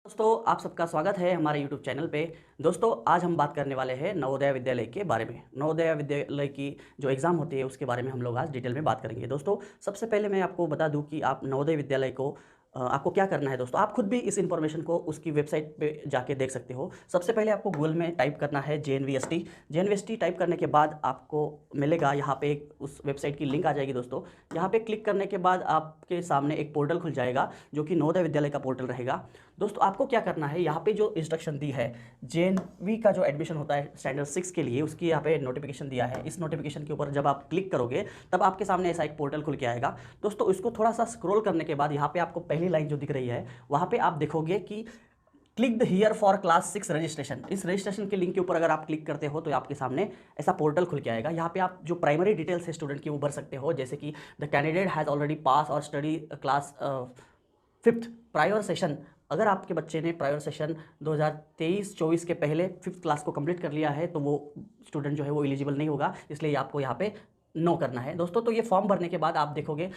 दोस्तों आप सबका स्वागत है हमारे YouTube चैनल पे। दोस्तों आज हम बात करने वाले हैं नवोदय विद्यालय के बारे में। नवोदय विद्यालय की जो एग्ज़ाम होती है उसके बारे में हम लोग आज डिटेल में बात करेंगे। दोस्तों सबसे पहले मैं आपको बता दूं कि आप नवोदय विद्यालय को आपको क्या करना है। दोस्तों आप खुद भी इस इन्फॉर्मेशन को उसकी वेबसाइट पे जाके देख सकते हो। सबसे पहले आपको गूगल में टाइप करना है JNVST टाइप करने के बाद आपको मिलेगा यहाँ पे उस वेबसाइट की लिंक आ जाएगी। दोस्तों यहाँ पे क्लिक करने के बाद आपके सामने एक पोर्टल खुल जाएगा जो कि नवोदय विद्यालय का पोर्टल रहेगा। दोस्तों आपको क्या करना है, यहाँ पे जो इंस्ट्रक्शन दी है JNV का जो एडमिशन होता है स्टैंडर्ड 6 के लिए, उसकी यहाँ पे नोटिफिकेशन दिया है। इस नोटिफिकेशन के ऊपर जब आप क्लिक करोगे तब आपके सामने ऐसा एक पोर्टल खुल के आएगा। दोस्तों इसको थोड़ा सा स्क्रॉल करने के बाद यहाँ पे आपको पहली लाइन जो दिख रही है वहाँ पे आप देखोगे कि click the here for class 6 registration. इस रजिस्ट्रेशन के लिंक के ऊपर अगर आप क्लिक करते हो तो आपके सामने ऐसा पोर्टल खुल के आएगा। यहाँ पे आप जो प्राइमरी डिटेल्स है स्टूडेंट की वो भर सकते हो, जैसे कि the candidate has already pass और study class 5th prior session. अगर आपके बच्चे ने प्रायर सेशन 2023-24 के पहले 5th क्लास को कंप्लीट कर लिया है तो वो स्टूडेंट जो है वो एलिजिबल नहीं होगा, इसलिए आपको यहाँ पे नो करना है। दोस्तों तो ये फॉर्म भरने के बाद आप देखोगे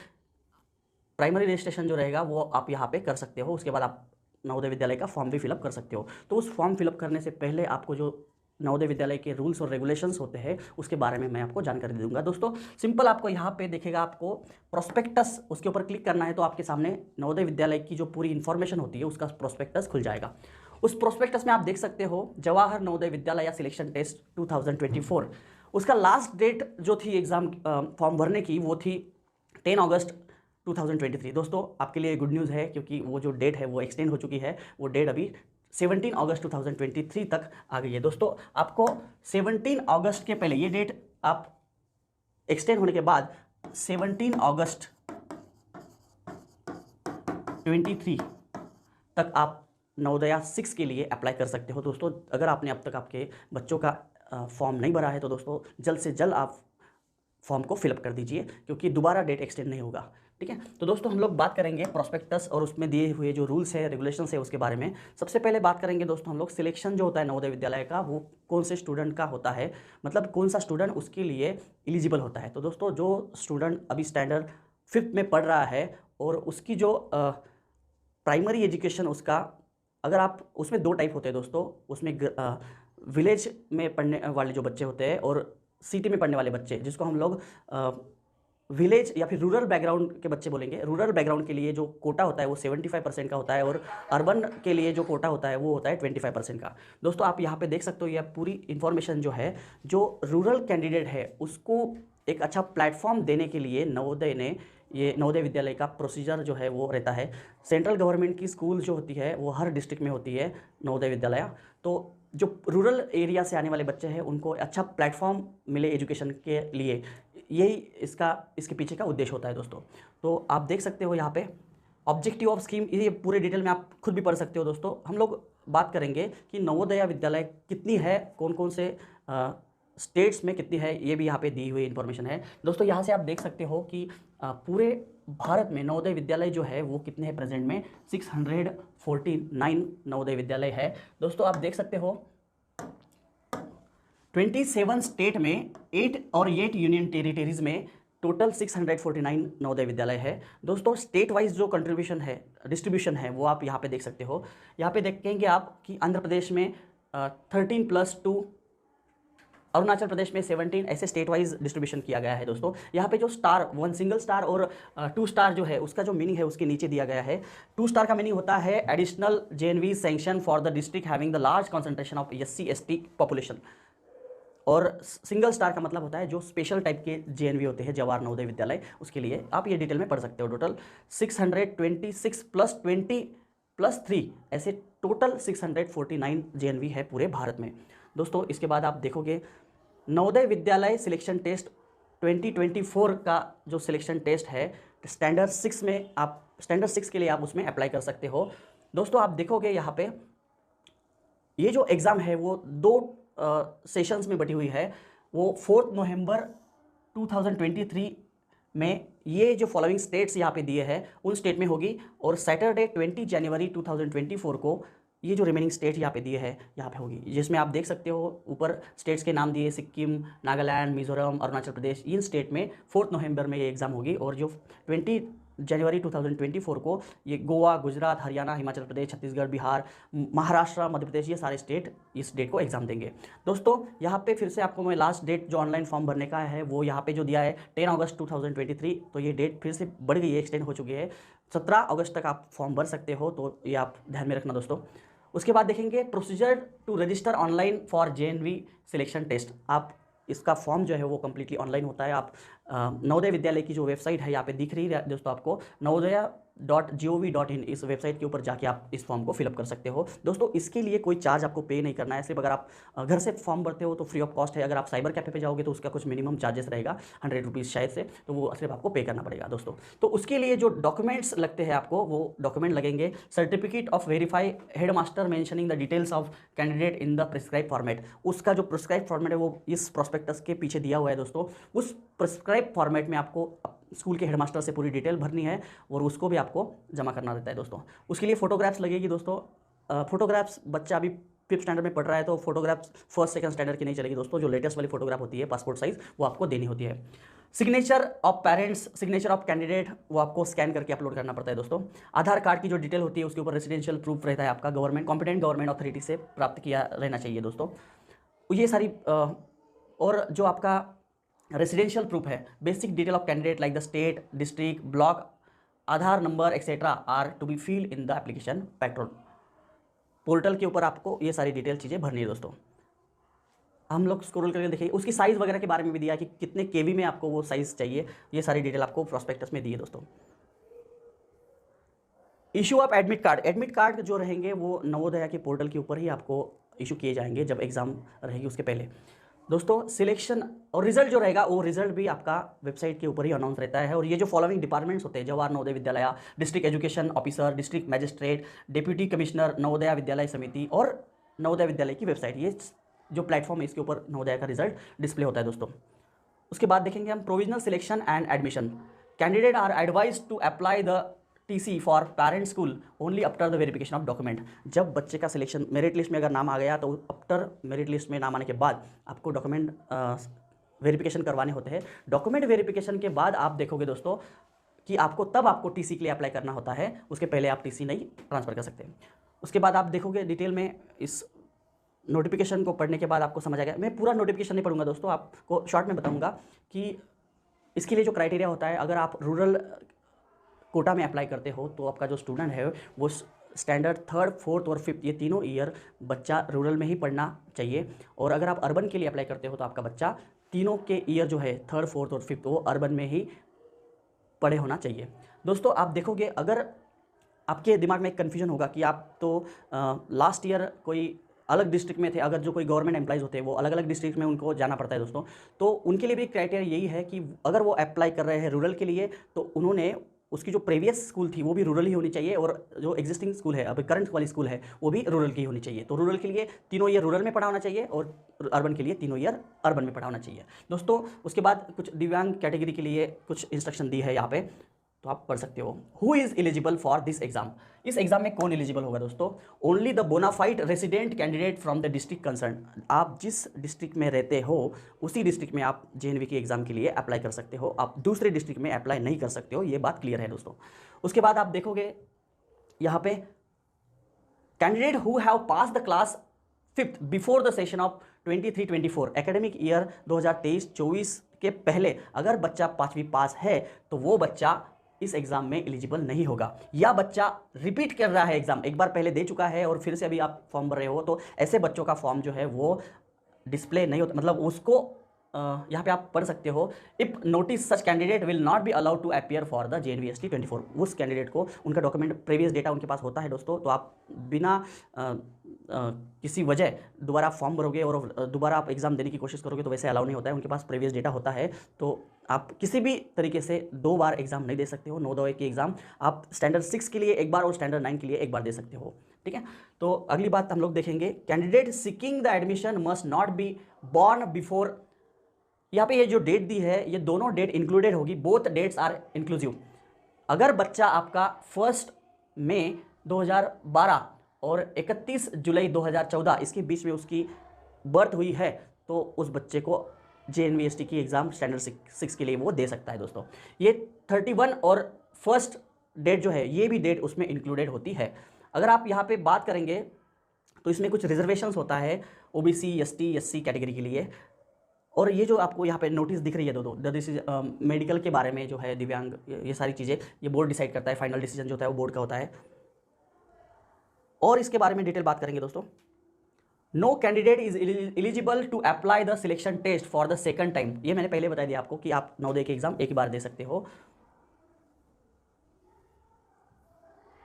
प्राइमरी रजिस्ट्रेशन जो रहेगा वो आप यहाँ पे कर सकते हो। उसके बाद आप नवोदय विद्यालय का फॉर्म भी फिलअप कर सकते हो। तो उस फॉर्म फिलअप करने से पहले आपको जो नवोदय विद्यालय के रूल्स और रेगुलेशंस होते हैं उसके बारे में मैं आपको जानकारी दे दूंगा। दोस्तों सिंपल आपको यहाँ पे देखेगा, आपको प्रोस्पेक्टस उसके ऊपर क्लिक करना है तो आपके सामने नवोदय विद्यालय की जो पूरी इन्फॉर्मेशन होती है उसका प्रोस्पेक्टस खुल जाएगा। उस प्रोस्पेक्टस में आप देख सकते हो जवाहर नवोदय विद्यालय या सिलेक्शन टेस्ट 2024, उसका लास्ट डेट जो थी एग्ज़ाम फॉर्म भरने की वो थी 10 अगस्त 2023। दोस्तों आपके लिए गुड न्यूज़ है क्योंकि वो जो डेट है वो एक्सटेंड हो चुकी है। वो डेट अभी 17 अगस्त 2023 तक आ गई है। दोस्तों आपको 17 अगस्त के पहले, ये डेट आप एक्सटेंड होने के बाद 17 अगस्त 23 तक आप नवोदया 6 के लिए अप्लाई कर सकते हो। दोस्तों अगर आपने अब तक आपके बच्चों का फॉर्म नहीं भरा है तो दोस्तों जल्द से जल्द आप फॉर्म को फिलअप कर दीजिए क्योंकि दोबारा डेट एक्सटेंड नहीं होगा। ठीक है, तो दोस्तों हम लोग बात करेंगे प्रोस्पेक्टस और उसमें दिए हुए जो रूल्स है रेगुलेशंस है उसके बारे में। सबसे पहले बात करेंगे दोस्तों हम लोग सिलेक्शन जो होता है नवोदय विद्यालय का वो कौन से स्टूडेंट का होता है, मतलब कौन सा स्टूडेंट उसके लिए एलिजिबल होता है। तो दोस्तों जो स्टूडेंट अभी स्टैंडर्ड 5th में पढ़ रहा है और उसकी जो प्राइमरी एजुकेशन उसका, अगर आप उसमें 2 टाइप होते हैं दोस्तों, उसमें विलेज में पढ़ने वाले जो बच्चे होते हैं और सिटी में पढ़ने वाले बच्चे, जिसको हम लोग विलेज या फिर रूरल बैकग्राउंड के बच्चे बोलेंगे। रूरल बैकग्राउंड के लिए जो कोटा होता है वो 75% का होता है और अर्बन के लिए जो कोटा होता है वो होता है 25% का। दोस्तों आप यहाँ पे देख सकते हो यह पूरी इन्फॉर्मेशन जो है, जो रूरल कैंडिडेट है उसको एक अच्छा प्लेटफॉर्म देने के लिए नवोदय ने ये नवोदय विद्यालय का प्रोसीजर जो है वो रहता है। सेंट्रल गवर्नमेंट की स्कूल जो होती है वो हर डिस्ट्रिक्ट में होती है नवोदय विद्यालय। तो जो रूरल एरिया से आने वाले बच्चे हैं उनको अच्छा प्लेटफॉर्म मिले एजुकेशन के लिए, यही इसके पीछे का उद्देश्य होता है। दोस्तों तो आप देख सकते हो यहाँ पे ऑब्जेक्टिव ऑफ स्कीम, ये पूरे डिटेल में आप खुद भी पढ़ सकते हो। दोस्तों हम लोग बात करेंगे कि नवोदय विद्यालय कितनी है, कौन कौन से स्टेट्स में कितनी है, ये भी यहाँ पे दी हुई इन्फॉर्मेशन है। दोस्तों यहाँ से आप देख सकते हो कि पूरे भारत में नवोदय विद्यालय जो है वो कितने हैं प्रेजेंट में, 649 नवोदय विद्यालय है। दोस्तों आप देख सकते हो 27 स्टेट में 8 यूनियन टेरिटरीज में टोटल 649 नवोदय विद्यालय है। दोस्तों स्टेट वाइज जो कंट्रीब्यूशन है, डिस्ट्रीब्यूशन है, वो आप यहाँ पे देख सकते हो। यहाँ पे देखेंगे आप कि आंध्र प्रदेश में 13+2, अरुणाचल प्रदेश में 17, ऐसे स्टेट वाइज डिस्ट्रीब्यूशन किया गया है। दोस्तों यहाँ पे जो स्टार, 1 सिंगल स्टार और 2 स्टार जो है उसका जो मीनिंग है उसके नीचे दिया गया है। 2 स्टार का मीनिंग होता है additional JNV sanction for the district having the large concentration of SC/ST population, और सिंगल स्टार का मतलब होता है जो स्पेशल टाइप के JNV होते हैं जवाहर नवोदय विद्यालय, उसके लिए आप ये डिटेल में पढ़ सकते हो। टोटल 626 + 20 + 3 ऐसे टोटल 649 JNV है पूरे भारत में। दोस्तों इसके बाद आप देखोगे नवोदय विद्यालय सिलेक्शन टेस्ट 2024 का जो सिलेक्शन टेस्ट है स्टैंडर्ड 6 में, आप स्टैंडर्ड 6 के लिए आप उसमें अप्लाई कर सकते हो। दोस्तों आप देखोगे यहाँ पे ये जो एग्ज़ाम है वो 2 सेशंस में बटी हुई है। वो 4 नवंबर 2023 में ये जो फॉलोइंग स्टेट्स यहाँ पे दिए हैं उन स्टेट में होगी, और सैटरडे 20 जनवरी 2024 को ये जो रिमेनिंग स्टेट यहाँ पे दिए हैं यहाँ पे होगी, जिसमें आप देख सकते हो ऊपर स्टेट्स के नाम दिए, सिक्किम, नागालैंड, मिजोरम, अरुणाचल प्रदेश। इन स्टेट में 4 नवंबर में ये एग्ज़ाम होगी, और जो 20 जनवरी 2024 को ये गोवा, गुजरात, हरियाणा, हिमाचल प्रदेश, छत्तीसगढ़, बिहार, महाराष्ट्र, मध्य प्रदेश, ये सारे स्टेट इस डेट को एग्जाम देंगे। दोस्तों यहाँ पे फिर से आपको मैं लास्ट डेट जो ऑनलाइन फॉर्म भरने का है वो यहाँ पे जो दिया है 10 अगस्त 2023, तो ये डेट फिर से बढ़ गई है, एक्सटेंड हो चुकी है। 17 अगस्त तक आप फॉर्म भर सकते हो, तो ये आप ध्यान में रखना दोस्तों। उसके बाद देखेंगे procedure to register online for JNV selection test. आप इसका फॉर्म जो है वो कम्प्लीटली ऑनलाइन होता है। आप नवोदय विद्यालय की जो वेबसाइट है यहाँ पे दिख रही है दोस्तों आपको, navodaya.gov.in, इस वेबसाइट के ऊपर जाके आप इस फॉर्म को फिलअप कर सकते हो। दोस्तों इसके लिए कोई चार्ज आपको पे नहीं करना है, सिर्फ अगर आप घर से फॉर्म भरते हो तो फ्री ऑफ कॉस्ट है। अगर आप साइबर कैफे पे जाओगे तो उसका कुछ मिनिमम चार्जेस रहेगा 100 रुपीज़ शायद से, तो वो सिर्फ आपको पे करना पड़ेगा दोस्तों। तो उसके लिए जो डॉक्यूमेंट्स लगते हैं आपको, वो डॉक्यूमेंट लगेंगे certificate of verify head master mentioning the details of candidate in the prescribe format. उसका जो प्रिस्क्राइब फॉर्मेट है वो इस प्रोस्पेक्टस के पीछे दिया हुआ है दोस्तों। उस प्रिस्क्राइब फॉर्मेट में आपको स्कूल के हेडमास्टर से पूरी डिटेल भरनी है और उसको भी आपको जमा करना रहता है दोस्तों। उसके लिए फोटोग्राफ्स लगेगी दोस्तों। फोटोग्राफ्स बच्चा अभी 5th स्टैंडर्ड में पढ़ रहा है तो फोटोग्राफ्स 1st 2nd स्टैंडर्ड की नहीं चलेगी दोस्तों। जो लेटेस्ट वाली फोटोग्राफ होती है पासपोर्ट साइज, वो आपको देनी होती है। Signature of parents, signature of candidate, वो आपको स्कैन करके अपलोड करना पड़ता है दोस्तों। आधार कार्ड की जो डिटेल होती है उसके ऊपर रेजिडेंशियल प्रूफ रहता है आपका, गवर्नमेंट कॉम्पिटेंट गवर्नमेंट अथॉरिटी से प्राप्त किया रहना चाहिए दोस्तों। ये सारी और जो आपका रेसिडेंशियल प्रूफ है, basic detail of candidate like the state, district, block, Aadhaar number etcetera are to be fill in the application petrol portal के ऊपर आपको ये सारी डिटेल चीज़ें भरनी है दोस्तों। हम लोग स्क्रॉल करके देखिए, उसकी साइज़ वगैरह के बारे में भी दिया कि कितने केवी में आपको वो साइज़ चाहिए, ये सारी डिटेल आपको प्रोस्पेक्टस में दी है दोस्तों। Issue of admit card, admit card जो रहेंगे वो नवोदया के पोर्टल के ऊपर ही आपको इशू किए जाएंगे जब एग्ज़ाम रहेगी उसके पहले दोस्तों। सिलेक्शन और रिजल्ट जो रहेगा वो रिजल्ट भी आपका वेबसाइट के ऊपर ही अनाउंस रहता है। और ये जो फॉलोइंग डिपार्टमेंट्स होते हैं, Jawahar Navodaya Vidyalaya, district education officer, district magistrate, deputy commissioner, Navodaya विद्यालय समिति और नवोदय विद्यालय की वेबसाइट, ये जो प्लेटफॉर्म है इसके ऊपर नवोदया का रिजल्ट डिस्प्ले होता है दोस्तों। उसके बाद देखेंगे हम provisional selection and admission. Candidate are advise to apply the TC for parent school only after the verification of document. जब बच्चे का सिलेक्शन मेरिट लिस्ट में अगर नाम आ गया तो आफ्टर मेरिट लिस्ट में नाम आने के बाद आपको डॉक्यूमेंट वेरिफिकेशन करवाने होते हैं। डॉक्यूमेंट वेरिफिकेशन के बाद आप देखोगे दोस्तों कि आपको TC के लिए अप्लाई करना होता है, उसके पहले आप TC नहीं ट्रांसफ़र कर सकते। उसके बाद आप देखोगे डिटेल में इस नोटिफिकेशन को पढ़ने के बाद आपको समझ आएगा। मैं पूरा नोटिफिकेशन नहीं पढ़ूंगा दोस्तों, आपको शॉर्ट में बताऊंगा कि इसके लिए जो क्राइटेरिया होता है, अगर आप रूरल कोटा में अप्लाई करते हो तो आपका जो स्टूडेंट है वो स्टैंडर्ड 3rd, 4th और 5th ये तीनों ईयर बच्चा रूरल में ही पढ़ना चाहिए। और अगर आप अर्बन के लिए अप्लाई करते हो तो आपका बच्चा तीनों के ईयर जो है 3rd, 4th और 5th वो अर्बन में ही पढ़े होना चाहिए दोस्तों। आप देखोगे, अगर आपके दिमाग में एक कन्फ्यूजन होगा कि आप तो लास्ट ईयर कोई अलग डिस्ट्रिक्ट में थे, अगर जो कोई गवर्नमेंट एम्प्लॉइज़ होते हैं वो अलग अलग डिस्ट्रिक्ट में उनको जाना पड़ता है दोस्तों, तो उनके लिए भी क्राइटेरिया यही है कि अगर वो अप्लाई कर रहे हैं रूरल के लिए तो उन्होंने उसकी जो प्रीवियस स्कूल थी वो भी रूरल ही होनी चाहिए और जो एग्जिस्टिंग स्कूल है, अभी करंट वाली स्कूल है, वो भी रूरल की होनी चाहिए। तो रूरल के लिए तीनों ईयर रूरल में पढ़ा होना चाहिए और अर्बन के लिए तीनों ईयर अर्बन में पढ़ा होना चाहिए दोस्तों। उसके बाद कुछ दिव्यांग कैटेगरी के लिए कुछ इंस्ट्रक्शन दी है यहाँ पे, तो आप पढ़ सकते हो। Who is eligible for this exam, इस एग्जाम में कौन एलिजिबल होगा दोस्तों? Only the bonafide resident candidate from the district concern. आप जिस डिस्ट्रिक्ट में रहते हो उसी डिस्ट्रिक्ट में आप JNV के एग्जाम के लिए अप्लाई कर सकते हो, आप दूसरे डिस्ट्रिक्ट में अप्लाई नहीं कर सकते हो, ये बात क्लियर है दोस्तों। उसके बाद आप देखोगे यहाँ पे candidate who have pass the class 5th before the session of 23-24 academic year 2023-24 के पहले अगर बच्चा 5वीं पास है तो वो बच्चा इस एग्जाम में एलिजिबल नहीं होगा, या बच्चा रिपीट कर रहा है एग्जाम, एक बार पहले दे चुका है और फिर से अभी आप फॉर्म भर रहे हो, तो ऐसे बच्चों का फॉर्म जो है वो डिस्प्ले नहीं होता, मतलब उसको यहाँ पे आप पढ़ सकते हो। If notice such candidate will not be allowed to appear for the JNVST 24। उस कैंडिडेट को उनका डॉक्यूमेंट प्रीवियस डेटा उनके पास होता है दोस्तों, तो आप बिना किसी वजह दोबारा फॉर्म भरोगे और दोबारा आप एग्जाम देने की कोशिश करोगे तो वैसे अलाउ नहीं होता है, उनके पास प्रीवियस डेटा होता है, तो आप किसी भी तरीके से 2 बार एग्जाम नहीं दे सकते हो। नवोदय की एग्जाम आप स्टैंडर्ड 6 के लिए एक बार और स्टैंडर्ड 9 के लिए एक बार दे सकते हो, ठीक है। तो अगली बात हम लोग देखेंगे, candidate seeking the admission must not be born before. यहाँ पे ये जो डेट दी है ये दोनों डेट इंक्लूडेड होगी, बोथ डेट्स आर इंक्लूसिव। अगर बच्चा आपका 1 मई 2012 और 31 जुलाई 2014 इसके बीच में उसकी बर्थ हुई है तो उस बच्चे को JNVST की एग्ज़ाम स्टैंडर्ड 6 के लिए वो दे सकता है दोस्तों। ये 31 और फर्स्ट डेट जो है ये भी डेट उसमें इंक्लूडेड होती है। अगर आप यहाँ पे बात करेंगे तो इसमें कुछ रिजर्वेशंस होता है ओबीसी, एसटी, एससी कैटेगरी के लिए। और ये जो आपको यहाँ पे नोटिस दिख रही है दो दिस इज मेडिकल के बारे में जो है दिव्यांग, ये सारी चीज़ें ये बोर्ड डिसाइड करता है, फाइनल डिसीजन जो होता है वो बोर्ड का होता है। और इसके बारे में डिटेल बात करेंगे दोस्तों। No candidate is eligible to apply the selection test for the second time. ये मैंने पहले बता दिया आपको कि आप नवोदय के एग्जाम एक ही बार दे सकते हो।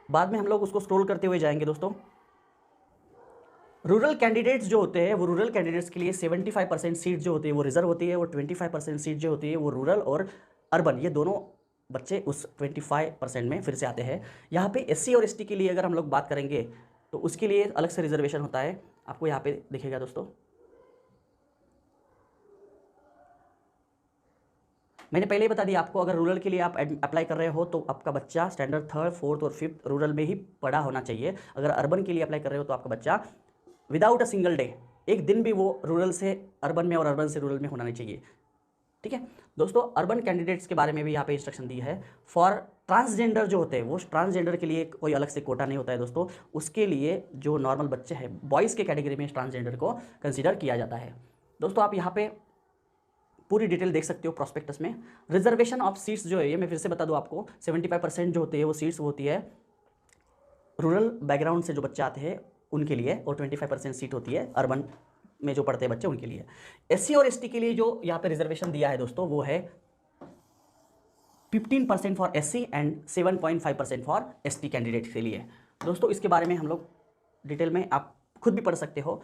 बाद में हम लोग उसको स्क्रॉल करते हुए जाएंगे दोस्तों। रूरल कैंडिडेट्स जो होते हैं वो रूरल कैंडिडेट्स के लिए 75% सीट जो होती है वो रिजर्व होती है, और 25% सीट जो होती है वो रूरल और अर्बन, ये दोनों बच्चे उस 25% में फिर से आते हैं। यहाँ पे एससी और एसटी के लिए अगर हम लोग बात करेंगे तो उसके लिए अलग से रिजर्वेशन होता है, आपको यहाँ पे दिखेगा दोस्तों। मैंने पहले ही बता दिया आपको, अगर रूरल के लिए आप अप्लाई कर रहे हो तो आपका बच्चा स्टैंडर्ड 3rd, 4th और 5th रूरल में ही पढ़ा होना चाहिए। अगर अर्बन के लिए अप्लाई कर रहे हो तो आपका बच्चा विदाउट अ सिंगल डे, एक दिन भी वो रूरल से अर्बन में और अर्बन से रूरल में होना नहीं चाहिए। ठीक है दोस्तों, अर्बन कैंडिडेट्स के बारे में भी यहाँ पे इंस्ट्रक्शन दी है। फॉर ट्रांसजेंडर जो होते हैं वो ट्रांसजेंडर के लिए कोई अलग से कोटा नहीं होता है दोस्तों, उसके लिए जो नॉर्मल बच्चे हैं बॉयज़ के कैटेगरी में ट्रांसजेंडर को कंसिडर किया जाता है। दोस्तों आप यहाँ पे पूरी डिटेल देख सकते हो प्रॉस्पेक्टस में। रिजर्वेशन ऑफ सीट्स जो है ये मैं फिर से बता दूँ आपको, 75% जो होती है वो सीट्स होती है रूरल बैकग्राउंड से जो बच्चे आते हैं उनके लिए, और 25% सीट होती है अर्बन में जो पढ़ते हैं बच्चे उनके लिए। एससी और एसटी के लिए जो यहाँ पे रिजर्वेशन दिया है दोस्तों वो है 15% for SC and 7.5% for ST candidate के लिए। दोस्तों इसके बारे में हम लोग डिटेल में आप खुद भी पढ़ सकते हो।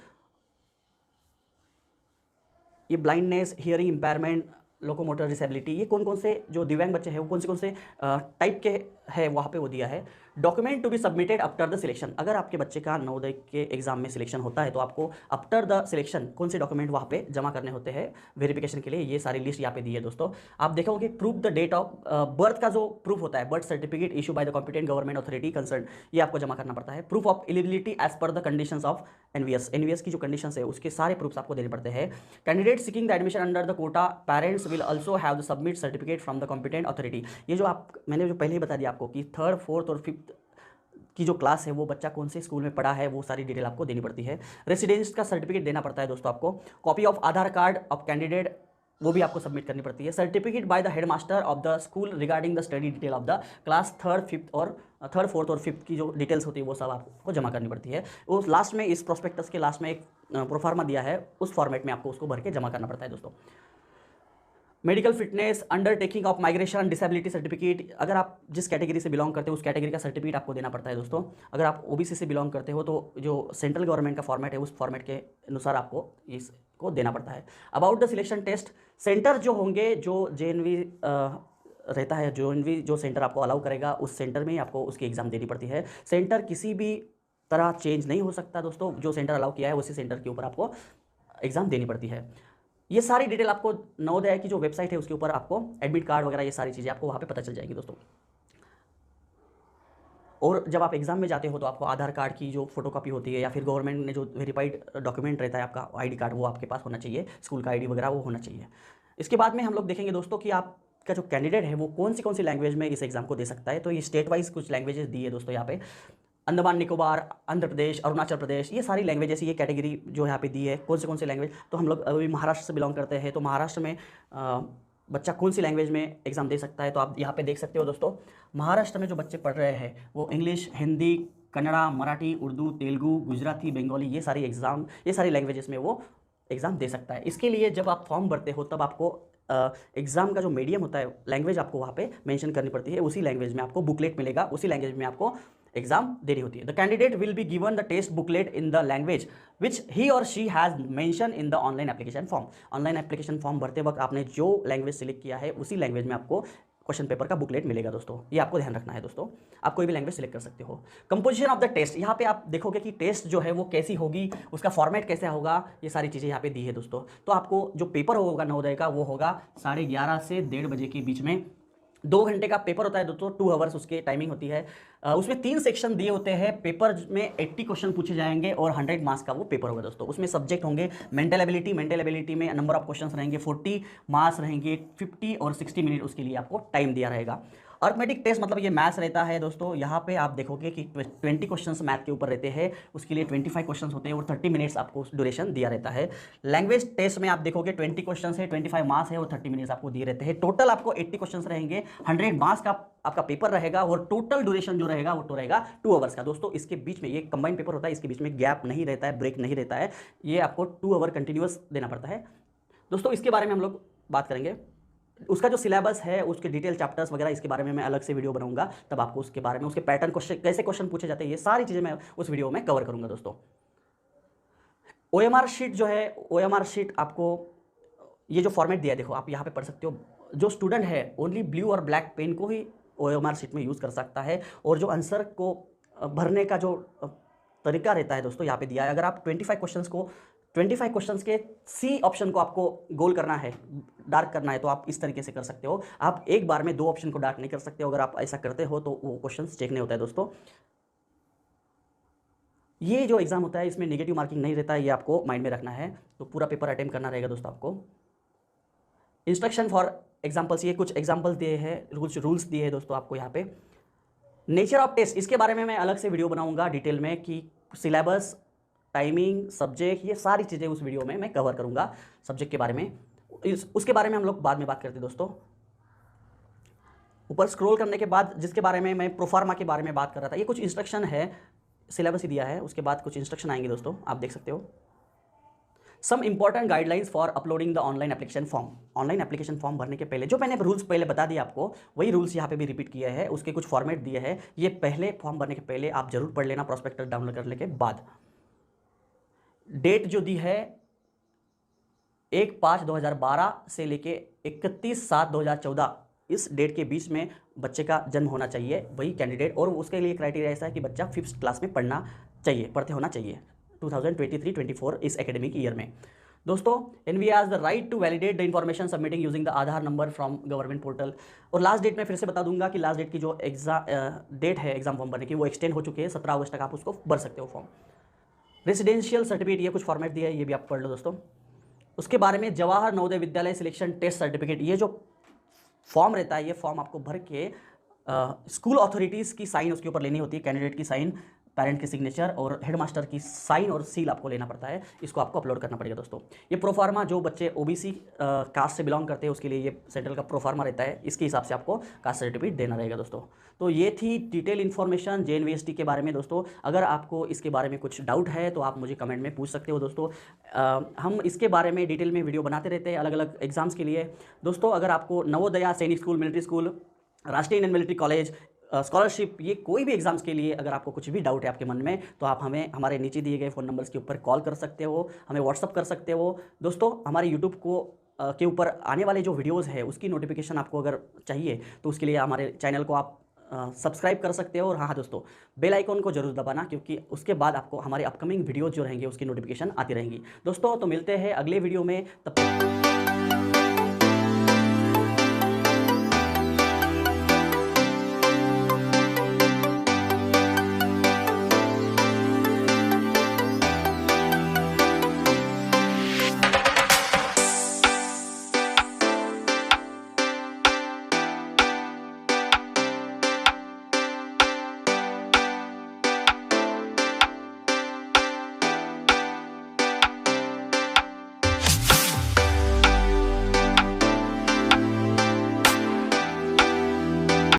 ये blindness, hearing impairment, locomotor disability, ये कौन कौन से जो दिव्यांग बच्चे हैं वो कौन से टाइप के हैं वहाँ पे वो दिया है। Document to be submitted after the selection, अगर आपके बच्चे का नवोदय के एग्जाम में सिलेक्शन होता है तो आपको आफ्टर द सिलेक्शन कौन से डॉक्यूमेंट वहाँ पे जमा करने होते हैं वेरिफिकेशन के लिए, ये सारी लिस्ट यहाँ पे दी है दोस्तों। आप देखोगे proof the date of birth का जो प्रूफ होता है, birth certificate issue by the competent government authority concern, ये आपको जमा करना पड़ता है। Proof of eligibility age per the conditions of NVS की जो कंडीशंस है उसके सारे प्रूफ्स आपको देने पड़ते हैं। Candidate seeking the admission under the quota parents will also have the submit certificate from the competent authority. ये जो मैंने जो पहले ही बता दिया आपको कि 3rd, 4th और 5th की जो क्लास है वो बच्चा कौन से स्कूल में पढ़ा है वो सारी डिटेल आपको देनी पड़ती है। रेसिडेंस का सर्टिफिकेट देना पड़ता है दोस्तों आपको। Copy of Aadhaar card of candidate वो भी आपको सबमिट करनी पड़ती है। Certificate by the headmaster of the school regarding the study detail of the class 3rd, 4th और 5th की जो डिटेल्स होती है वो सब आपको जमा करनी पड़ती है। वो लास्ट में इस प्रोस्पेक्टस के लास्ट में एक प्रोफार्मा दिया है, उस फॉर्मेट में आपको उसको भर के जमा करना पड़ता है दोस्तों। Medical fitness, undertaking of migration, disability certificate, अगर आप जिस कैटेगरी से बिलोंग करते हो उस कैटेगरी का सर्टिफिकेट आपको देना पड़ता है दोस्तों। अगर आप ओबीसी से बिलोंग करते हो तो जो सेंट्रल गवर्नमेंट का फॉर्मेट है उस फॉर्मेट के अनुसार आपको इसको देना पड़ता है। About the selection test, centre जो होंगे जो जेएनवी रहता है, जेएनवी जो सेंटर आपको अलाउ करेगा उस सेंटर में ही आपको उसकी एग्ज़ाम देनी पड़ती है। सेंटर किसी भी तरह चेंज नहीं हो सकता दोस्तों, जो सेंटर अलाउ किया है उसी सेंटर के ऊपर आपको एग्ज़ाम देनी पड़ती है। ये सारी डिटेल आपको नवोदय की जो वेबसाइट है उसके ऊपर आपको एडमिट कार्ड वगैरह ये सारी चीज़ें आपको वहाँ पे पता चल जाएगी दोस्तों। और जब आप एग्जाम में जाते हो तो आपको आधार कार्ड की जो फोटोकॉपी होती है या फिर गवर्नमेंट ने जो वेरीफाइड डॉक्यूमेंट रहता है आपका आईडी कार्ड वो आपके पास होना चाहिए, स्कूल का आईडी वगैरह वो होना चाहिए। इसके बाद में हम लोग देखेंगे दोस्तों कि आपका जो कैंडिडेट है वो कौन सी लैंग्वेज में इस एग्जाम को दे सकता है। तो ये स्टेट वाइज कुछ लैंग्वेजेस दी है दोस्तों यहाँ पे, अंडमान निकोबार, आंध्र प्रदेश, अरुणाचल प्रदेश, ये सारी लैंग्वेजेस, ये कैटेगरी जो यहाँ पे दी है कौन से लैंग्वेज। तो हम लोग अभी महाराष्ट्र से बिलोंग करते हैं तो महाराष्ट्र में बच्चा कौन सी लैंग्वेज में एग्ज़ाम दे सकता है। तो आप यहाँ पे देख सकते हो दोस्तों, महाराष्ट्र में जो बच्चे पढ़ रहे हैं वो इंग्लिश, हिंदी, कन्नड़ा, मराठी, उर्दू, तेलुगु, गुजराती, बंगाली, ये सारी लैंग्वेजेस में वो एग्ज़ाम दे सकता है। इसके लिए जब आप फॉर्म भरते हो तब आपको एग्ज़ाम का जो मीडियम होता है, लैंग्वेज आपको वहाँ पे मेंशन करनी पड़ती है, उसी लैंग्वेज में आपको बुकलेट मिलेगा, उसी लैंग्वेज में आपको एग्जाम देनी होती है। The candidate will be given the test booklet in the language which he और she has mention in the online application form. Online application form भरते वक्त आपने जो लैंग्वेज सिलेक्ट किया है उसी लैंग्वेज में आपको क्वेश्चन पेपर का बुकलेट मिलेगा दोस्तों, ये आपको ध्यान रखना है दोस्तों। आप कोई भी लैंग्वेज सिलेक्ट कर सकते हो। कंपोजिशन ऑफ द टेस्ट, यहाँ पे आप देखोगे कि टेस्ट जो है वो कैसी होगी, उसका फॉर्मेट कैसा होगा, ये सारी चीज़ें यहाँ पे दी है दोस्तों। तो आपको जो पेपर होगा नवोदय का वो होगा 11:30 से 1:30 बजे के बीच में। 2 घंटे का पेपर होता है दोस्तों, 2 आवर्स उसकी टाइमिंग होती है। उसमें 3 सेक्शन दिए होते हैं। पेपर में 80 क्वेश्चन पूछे जाएंगे और 100 मार्क्स का वो पेपर होगा दोस्तों। उसमें सब्जेक्ट होंगे मेंटल एबिलिटी में नंबर ऑफ क्वेश्चन रहेंगे 40, मार्क्स रहेंगे 50 और 60 मिनट उसके लिए आपको टाइम दिया रहेगा। अर्थमेटिक टेस्ट मतलब ये मैथ्स रहता है दोस्तों। यहाँ पे आप देखोगे कि 20 क्वेश्चंस मैथ के ऊपर रहते हैं, उसके लिए 25 क्वेश्चंस होते हैं और 30 मिनट्स आपको ड्यूरेशन दिया रहता है। लैंग्वेज टेस्ट में आप देखोगे 20 क्वेश्चंस है, 25 मार्क्स है और 30 मिनट्स आपको दिए रहते हैं। टोटल आपको 80 क्वेश्चंस रहेंगे, 100 मार्क्स का आपका पेपर रहेगा और टोटल ड्यूरेशन जो रहेगा वो तो रहेगा 2 आवर्स का। दोस्तों इसके बीच में ये कंबाइंड पेपर होता है, इसके बीच में गैप नहीं रहता है, ब्रेक नहीं रहता है, ये आपको 2 आवर कंटिन्यूअस देना पड़ता है। दोस्तों इसके बारे में हम लोग बात करेंगे। उसका जो सिलेबस है, उसके डिटेल चैप्टर्स वगैरह, इसके बारे में मैं अलग से वीडियो बनाऊंगा, तब आपको उसके बारे में, उसके पैटर्न क्वेश्चन, कैसे क्वेश्चन पूछे जाते हैं, ये सारी चीज़ें मैं उस वीडियो में कवर करूंगा दोस्तों। OMR शीट जो है, OMR शीट आपको ये जो फॉर्मेट दिया है, देखो आप यहाँ पे पढ़ सकते हो। जो स्टूडेंट है ओनली ब्लू और ब्लैक पेन को ही OMR शीट में यूज़ कर सकता है, और जो आंसर को भरने का जो तरीका रहता है दोस्तों यहाँ पे दिया है। अगर आप 25 क्वेश्चंस के सी ऑप्शन को आपको गोल करना है, डार्क करना है, तो आप इस तरीके से कर सकते हो। आप एक बार में 2 ऑप्शन को डार्क नहीं कर सकते हो। अगर आप ऐसा करते हो तो वो क्वेश्चंस चेक नहीं होता है दोस्तों। ये जो एग्जाम होता है इसमें नेगेटिव मार्किंग नहीं रहता है, ये आपको माइंड में रखना है। तो पूरा पेपर अटेम्प्ट करना रहेगा दोस्तों आपको। इंस्ट्रक्शन फॉर एग्जाम्पल्स, ये कुछ एग्जाम्पल्स दिए हैं, रूल्स दिए हैं दोस्तों आपको यहाँ पे। नेचर ऑफ टेस्ट, इसके बारे में मैं अलग से वीडियो बनाऊंगा डिटेल में, कि सिलेबस, टाइमिंग, सब्जेक्ट, ये सारी चीज़ें उस वीडियो में मैं कवर करूंगा। सब्जेक्ट के बारे में, उसके बारे में हम लोग बाद में बात करते हैं दोस्तों। ऊपर स्क्रॉल करने के बाद जिसके बारे में मैं प्रोफार्मा के बारे में बात कर रहा था, ये कुछ इंस्ट्रक्शन है, सिलेबस ही दिया है, उसके बाद कुछ इंस्ट्रक्शन आएंगे दोस्तों, आप देख सकते हो। Some important guidelines for uploading the online application form. Online application form भरने के पहले जो मैंने रूल्स पहले बता दिए आपको, वही रूल्स यहाँ पे भी रिपीट किया है। उसके कुछ फॉर्मेट दिए हैं, ये पहले फॉर्म भरने के पहले आप जरूर पढ़ लेना, प्रोस्पेक्टस डाउनलोड करने के बाद। डेट जो दी है 1/5/2012 से लेके 31/7/2014, इस डेट के बीच में बच्चे का जन्म होना चाहिए, वही कैंडिडेट। और उसके लिए क्राइटेरिया ऐसा है कि बच्चा 5th क्लास में पढ़ते होना चाहिए 2023-24 इस एकेडमिक ईयर में। दोस्तों NVA has the right to validate the information submitting using the Aadhaar number from government portal. और लास्ट डेट मैं फिर से बता दूंगा कि लास्ट डेट की जो डेट है एग्जाम फॉर्म भरने की, वो एक्सटेंड हो चुकी है। 17 अगस्त तक आप उसको भर सकते हो फॉर्म। रेसिडेंशियल सर्टिफिकेट, ये कुछ फॉर्मेट दिया है, ये भी आप पढ़ लो दोस्तों। उसके बारे में Jawahar Navodaya Vidyalaya selection test certificate, ये जो फॉर्म रहता है, ये फॉर्म आपको भर के स्कूल अथॉरिटीज़ की साइन उसके ऊपर लेनी होती है, कैंडिडेट की साइन, पेरेंट की सिग्नेचर और हेडमास्टर की साइन और सील आपको लेना पड़ता है। इसको आपको अपलोड करना पड़ेगा दोस्तों। ये प्रोफार्मा जो बच्चे OBC कास्ट से बिलोंग करते हैं उसके लिए ये सेंट्रल का प्रोफार्मा रहता है, इसके हिसाब से आपको कास्ट सर्टिफिकेट देना रहेगा दोस्तों। तो ये थी डिटेल इन्फॉर्मेशन JNVST के बारे में दोस्तों। अगर आपको इसके बारे में कुछ डाउट है तो आप मुझे कमेंट में पूछ सकते हो दोस्तों। हम इसके बारे में डिटेल में वीडियो बनाते रहते हैं अलग अलग एग्जाम्स के लिए दोस्तों। अगर आपको नवोदया, सैनिक स्कूल, मिलिट्री स्कूल, राष्ट्रीय इंडियन मिलिट्री कॉलेज, स्कॉलरशिप, ये कोई भी एग्जाम्स के लिए अगर आपको कुछ भी डाउट है आपके मन में, तो आप हमें हमारे नीचे दिए गए फ़ोन नंबर्स के ऊपर कॉल कर सकते हो, हमें व्हाट्सअप कर सकते हो दोस्तों। हमारे यूट्यूब के ऊपर आने वाले जो वीडियोज़ है उसकी नोटिफिकेशन आपको अगर चाहिए तो उसके लिए हमारे चैनल को आप सब्सक्राइब कर सकते हो। और हाँ दोस्तों, बेल आइकॉन को जरूर दबाना, क्योंकि उसके बाद आपको हमारे अपकमिंग वीडियोज़ जो रहेंगे उसकी नोटिफिकेशन आती रहेंगी दोस्तों। तो मिलते हैं अगले वीडियो में, तब तक